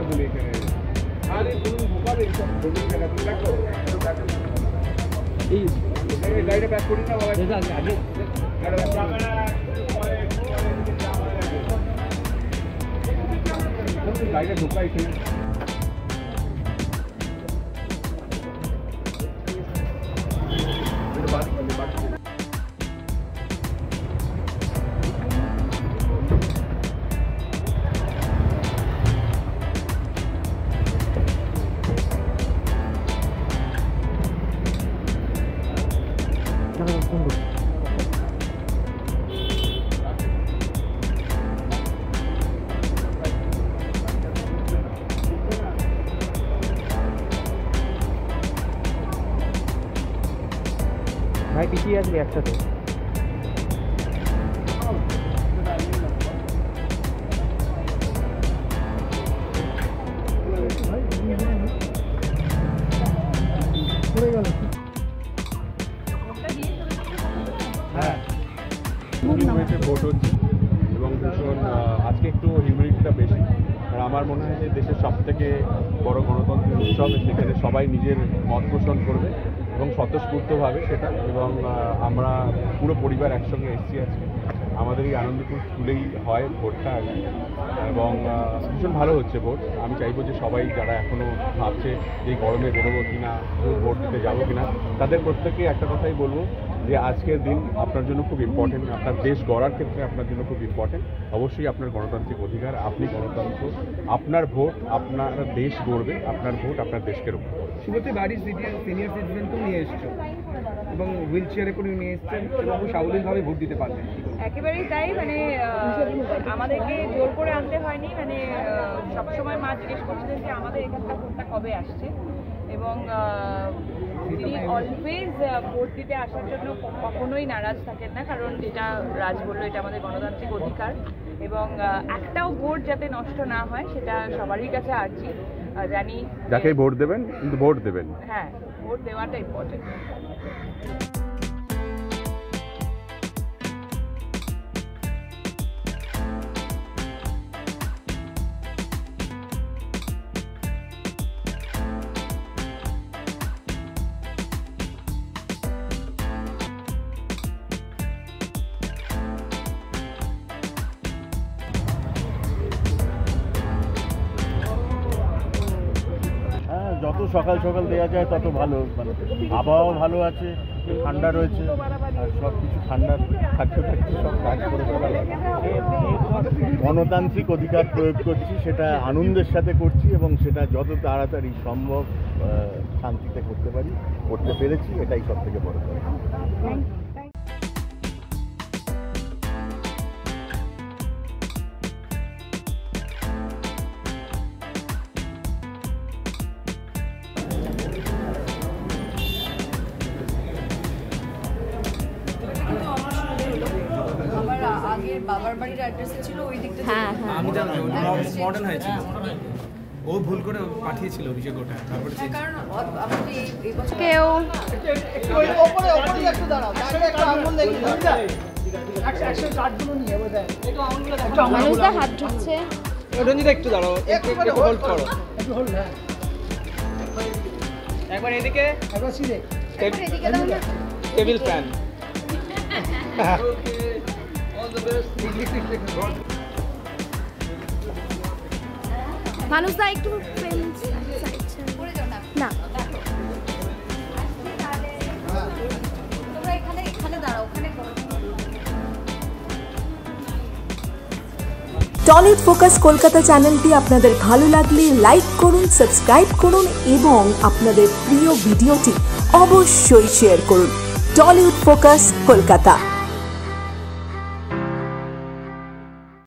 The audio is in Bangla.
বলি এখানে আরে তুমি ভোকাবে সব জমি জায়গা তুমি দেখো এই গাড়িটা ব্যাক করি না বাবা যেটা আগে গাড়িটা ঢোকা এখানে ভাই পিছিয়ে আসবি একসাথে হ্যাঁ ভোট হচ্ছে এবং ভীষণ আজকে একটু হিউমিডিটিটা বেশি আর আমার মনে হয় যে দেশের সবথেকে বড় গণতন্ত্রের উৎসব সেখানে সবাই নিজের মত পোষণ করবে এবং স্বতঃস্ফূর্তভাবে সেটা এবং আমরা পুরো পরিবার একসঙ্গে এসেছি আজকে আমাদের এই আনন্দপুর স্কুলেই হয় ভোটটা আগে এবং ভীষণ ভালো হচ্ছে ভোট আমি চাইবো যে সবাই যারা এখনও ভাবছে যে গরমে বেরোবো কিনা ভোট দিতে যাবো কিনা তাদের প্রত্যেকে একটা কথাই বলবো যে আজকের দিন আপনার জন্য খুব ইম্পর্টেন্ট আপনার দেশ গড়ার ক্ষেত্রে আপনার জন্য খুব ইম্পর্টেন্ট অবশ্যই আপনার গণতান্ত্রিক অধিকার আপনি গণতন্ত্র আপনার ভোট আপনার দেশ গড়বে আপনার ভোট আপনার দেশকে রক্ষা করবে শুভতে বাড়ির সিনিয়র সিটিজেনকেও নিয়ে এসছো এবং হুইল চেয়ারে করে নিয়ে এসছেন এবং সাবলীলভাবে ভোট দিতে পারবেন একেবারেই তাই মানে আমাদেরকে জোর করে আনতে হয়নি মানে সবসময় মা জিজ্ঞেস করছিলেন যে আমাদের এখানকার ভোটটা কবে আসছে এবং তিনি অলওয়েজ ভোট দিতে আসার জন্য কখনোই নারাজ থাকেন না কারণ যেটা রাজ বললো এটা আমাদের গণতান্ত্রিক অধিকার এবং একটাও ভোট যাতে নষ্ট না হয় সেটা সবারই কাছে আর্জি জানি যাকে ভোট দেবেন কিন্তু ভোট দেবেন হ্যাঁ ভোট দেওয়াটা ইম্পর্টেন্ট যত সকাল সকাল দেওয়া যায় তত ভালো মানে আবহাওয়া ভালো আছে ঠান্ডা রয়েছে আর সব কিছু ঠান্ডা থাকতে থাকতে সব কাজ করে ফেলা গণতান্ত্রিক অধিকার প্রয়োগ করছি সেটা আনন্দের সাথে করছি এবং সেটা যত তাড়াতাড়ি সম্ভব শান্তিতে করতে পেরেছি এটাই সব থেকে বড় কথা বাবার বাড়ির অ্যাড্রেসে ছিল ওই দিকটা আমি জানি মডার্ন হয়েছিল ও ভুল করে পাঠিয়েছিল অভিষেক ওটা তারপরে কারণ আমাদের এই বছর কেউ মানুষটা হাত ঢুকছে রঞ্জিতা একটু দাঁড়াও একটু হোল্ড করো একটু হোল্ড হ্যাঁ একবার এদিকে একবার সিধে টেবিল ফ্যান মানুষটা একটু না তোমরা এখানে দাঁড়াও ওখানে টলিউড ফোকাস কলকাতা চ্যানেলটি আপনাদের ভালো লাগলে লাইক করুন সাবস্ক্রাইব করুন এবং আপনাদের প্রিয় ভিডিওটি অবশ্যই শেয়ার করুন টলিউড ফোকাস কলকাতা।